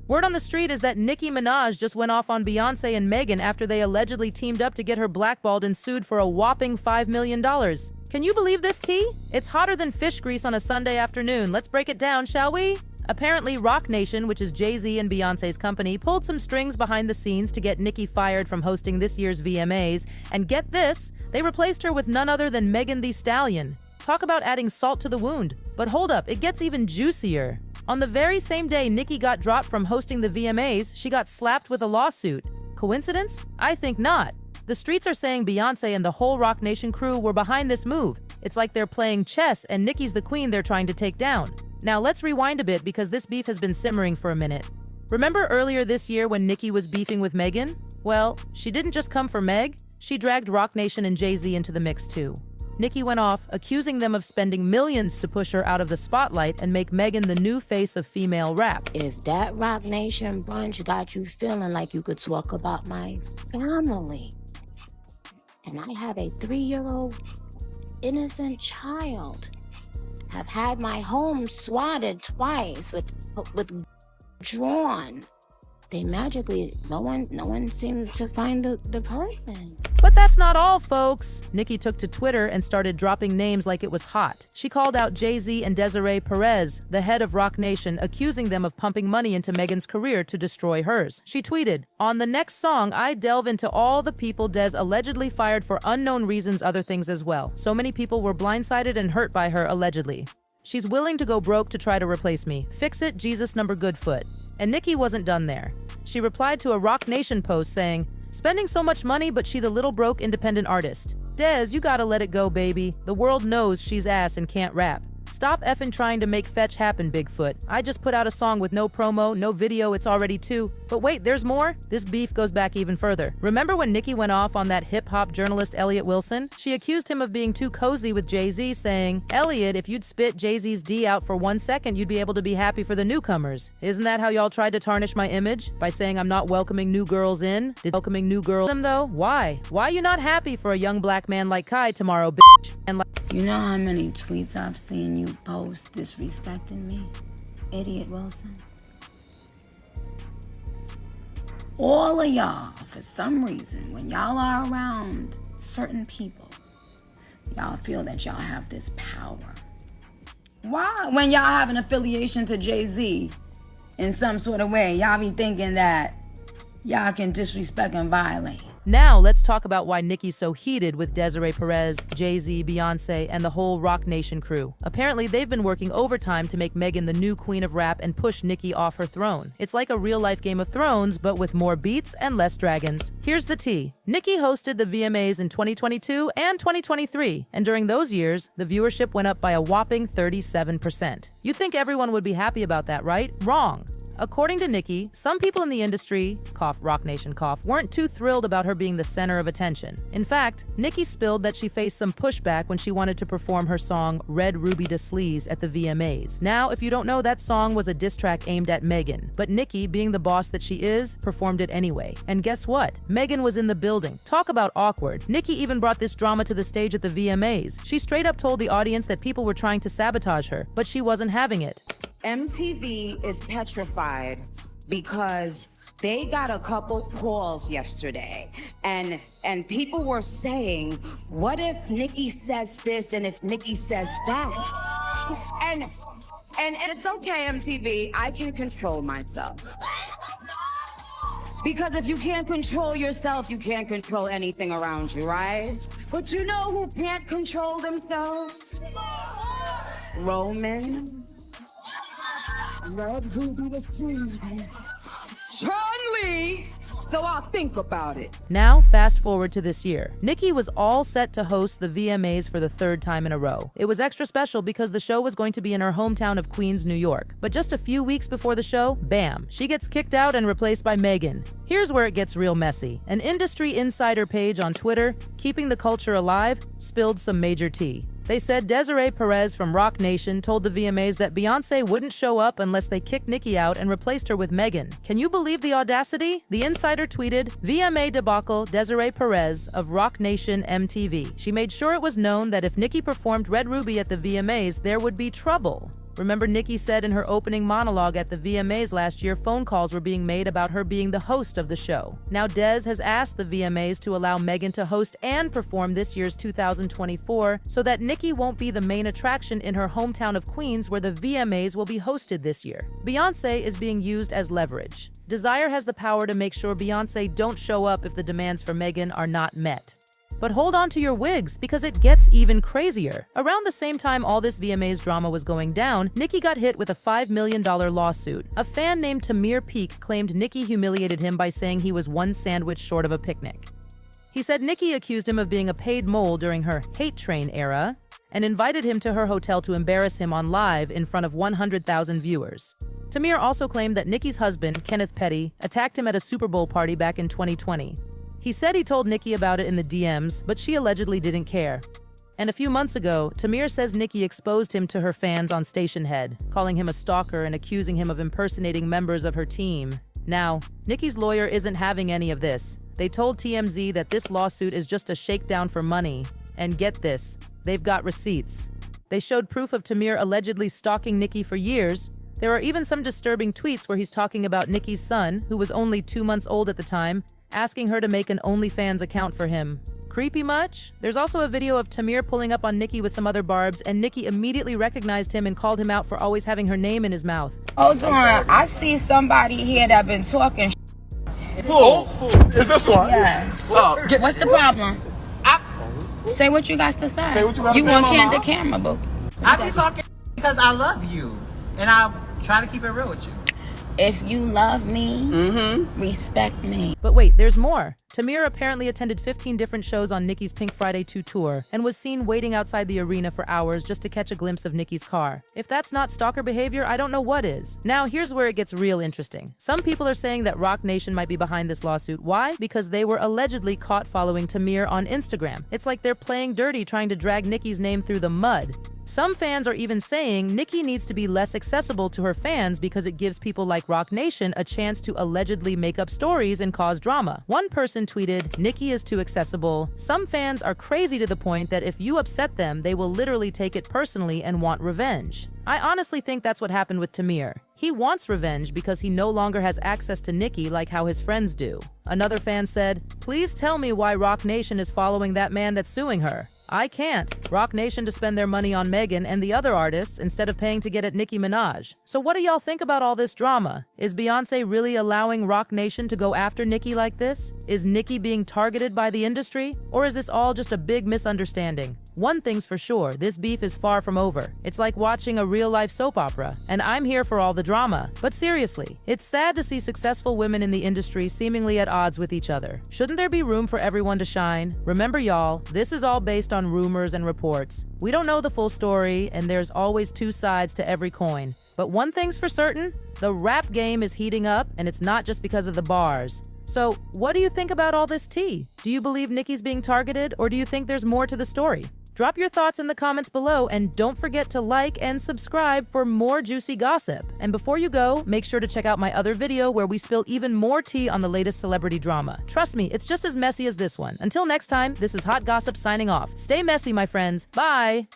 Word on the street is that Nicki Minaj just went off on Beyoncé and Megan after they allegedly teamed up to get her blackballed and sued for a whopping $5 million. Can you believe this, T? It's hotter than fish grease on a Sunday afternoon. Let's break it down, shall we? Apparently, Roc Nation, which is Jay-Z and Beyoncé's company, pulled some strings behind the scenes to get Nicki fired from hosting this year's VMAs. And get this, they replaced her with none other than Megan Thee Stallion. Talk about adding salt to the wound. But hold up, it gets even juicier. On the very same day Nicki got dropped from hosting the VMAs, she got slapped with a lawsuit. Coincidence? I think not. The streets are saying Beyoncé and the whole Roc Nation crew were behind this move. It's like they're playing chess and Nicki's the queen they're trying to take down. Now let's rewind a bit because this beef has been simmering for a minute. Remember earlier this year when Nicki was beefing with Megan? Well, she didn't just come for Meg, she dragged Roc Nation and Jay-Z into the mix too. Nicki went off, accusing them of spending millions to push her out of the spotlight and make Megan the new face of female rap. If that Roc Nation brunch got you feeling like you could talk about my family, and I have a 3-year-old innocent child, have had my home swatted twice with drawn, they magically, no one seemed to find the person. But that's not all, folks. Nicki took to Twitter and started dropping names like it was hot. She called out Jay-Z and Desiree Perez, the head of Roc Nation, accusing them of pumping money into Megan's career to destroy hers. She tweeted, "On the next song, I delve into all the people Des allegedly fired for unknown reasons, other things as well. So many people were blindsided and hurt by her, allegedly. She's willing to go broke to try to replace me. Fix it, Jesus number Goodfoot." And Nicki wasn't done there. She replied to a Roc Nation post saying, "Spending so much money, but she the little broke independent artist. Des, you gotta let it go, baby. The world knows she's ass and can't rap. Stop effing trying to make fetch happen, Bigfoot. I just put out a song with no promo, no video, it's already 2. But wait, there's more? This beef goes back even further. Remember when Nicki went off on that hip-hop journalist Elliot Wilson? She accused him of being too cozy with Jay-Z, saying, "Elliot, if you'd spit Jay-Z's D out for 1 second, you'd be able to be happy for the newcomers. Isn't that how y'all tried to tarnish my image? By saying I'm not welcoming new girls in? Did welcoming new girls them though? Why? Why you not happy for a young black man like Kai tomorrow, bitch?" And You know how many tweets I've seen you post disrespecting me, Idiot Wilson? All of y'all, for some reason, when y'all are around certain people, y'all feel that y'all have this power. Why? When y'all have an affiliation to Jay-Z in some sort of way, y'all be thinking that y'all can disrespect and violate. Now, let's talk about why Nicki's so heated with Desiree Perez, Jay-Z, Beyoncé, and the whole Roc Nation crew. Apparently, they've been working overtime to make Megan the new queen of rap and push Nicki off her throne. It's like a real-life Game of Thrones, but with more beats and less dragons. Here's the tea. Nicki hosted the VMAs in 2022 and 2023, and during those years, the viewership went up by a whopping 37%. You'd think everyone would be happy about that, right? Wrong. According to Nicki, some people in the industry, cough Roc Nation cough, weren't too thrilled about her being the center of attention. In fact, Nicki spilled that she faced some pushback when she wanted to perform her song Red Ruby Da Sleaze at the VMAs. Now, if you don't know, that song was a diss track aimed at Megan, but Nicki, being the boss that she is, performed it anyway. And guess what? Megan was in the building. Talk about awkward. Nicki even brought this drama to the stage at the VMAs. She straight up told the audience that people were trying to sabotage her, but she wasn't having it. MTV is petrified because they got a couple calls yesterday and people were saying, what if Nicki says this and if Nicki says that? And it's okay, MTV, I can control myself. Because if you can't control yourself, you can't control anything around you, right? But you know who can't control themselves? Roman. Red Ruby Da Sleaze. Charlie! So I'll think about it. Now, fast forward to this year. Nicki was all set to host the VMAs for the 3rd time in a row. It was extra special because the show was going to be in her hometown of Queens, New York. But just a few weeks before the show, bam, she gets kicked out and replaced by Megan. Here's where it gets real messy. An industry insider page on Twitter, Keeping the Culture Alive, spilled some major tea. They said Desiree Perez from Roc Nation told the VMAs that Beyoncé wouldn't show up unless they kicked Nicki out and replaced her with Megan. Can you believe the audacity? The insider tweeted, "VMA debacle Desiree Perez of Roc Nation MTV. She made sure it was known that if Nicki performed Red Ruby at the VMAs, there would be trouble." Remember, Nicki said in her opening monologue at the VMAs last year, phone calls were being made about her being the host of the show. Now, Des has asked the VMAs to allow Megan to host and perform this year's 2024 so that Nicki won't be the main attraction in her hometown of Queens, where the VMAs will be hosted this year. Beyoncé is being used as leverage. Desire has the power to make sure Beyoncé don't show up if the demands for Megan are not met. But hold on to your wigs, because it gets even crazier. Around the same time all this VMAs drama was going down, Nicki got hit with a $5 million lawsuit. A fan named Tamir Peak claimed Nicki humiliated him by saying he was one sandwich short of a picnic. He said Nicki accused him of being a paid mole during her hate train era and invited him to her hotel to embarrass him on live in front of 100,000 viewers. Tamir also claimed that Nicki's husband, Kenneth Petty, attacked him at a Super Bowl party back in 2020. He said he told Nicki about it in the DMs, but she allegedly didn't care. And a few months ago, Tamir says Nicki exposed him to her fans on Stationhead, calling him a stalker and accusing him of impersonating members of her team. Now, Nicki's lawyer isn't having any of this. They told TMZ that this lawsuit is just a shakedown for money. And get this, they've got receipts. They showed proof of Tamir allegedly stalking Nicki for years. There are even some disturbing tweets where he's talking about Nicki's son, who was only 2 months old at the time, asking her to make an OnlyFans account for him. Creepy much? There's also a video of Tamir pulling up on Nicki with some other barbs, and Nicki immediately recognized him and called him out for always having her name in his mouth. Hold on, I see somebody here that been talking. Who? Is this one? Yes. Oh, What's the problem? Say what you got to say. Say what you got to You say, want mama. the camera, boo. I be talking because I love you, and I try to keep it real with you. If you love me, respect me. But wait, there's more. Tamir apparently attended 15 different shows on Nicki's Pink Friday 2 tour and was seen waiting outside the arena for hours just to catch a glimpse of Nicki's car. If that's not stalker behavior, I don't know what is. Now, here's where it gets real interesting. Some people are saying that Roc Nation might be behind this lawsuit. Why? Because they were allegedly caught following Tamir on Instagram. It's like they're playing dirty, trying to drag Nicki's name through the mud. Some fans are even saying Nicki needs to be less accessible to her fans because it gives people like Roc Nation a chance to allegedly make up stories and cause drama. One person tweeted, "Nicki is too accessible." Some fans are crazy to the point that if you upset them, they will literally take it personally and want revenge. I honestly think that's what happened with Tamir. He wants revenge because he no longer has access to Nicki like how his friends do. Another fan said, "Please tell me why Roc Nation is following that man that's suing her. I can't. Roc Nation to spend their money on Megan and the other artists instead of paying to get at Nicki Minaj." So what do y'all think about all this drama? Is Beyoncé really allowing Roc Nation to go after Nicki like this? Is Nicki being targeted by the industry? Or is this all just a big misunderstanding? One thing's for sure, this beef is far from over. It's like watching a real-life soap opera, and I'm here for all the drama. But seriously, it's sad to see successful women in the industry seemingly at odds with each other. Shouldn't there be room for everyone to shine? Remember y'all, this is all based on rumors and reports. We don't know the full story, and there's always two sides to every coin. But one thing's for certain, the rap game is heating up, and it's not just because of the bars. So, what do you think about all this tea? Do you believe Nicki's being targeted, or do you think there's more to the story? Drop your thoughts in the comments below, and don't forget to like and subscribe for more juicy gossip. And before you go, make sure to check out my other video where we spill even more tea on the latest celebrity drama. Trust me, it's just as messy as this one. Until next time, this is Hot Gossip signing off. Stay messy, my friends. Bye!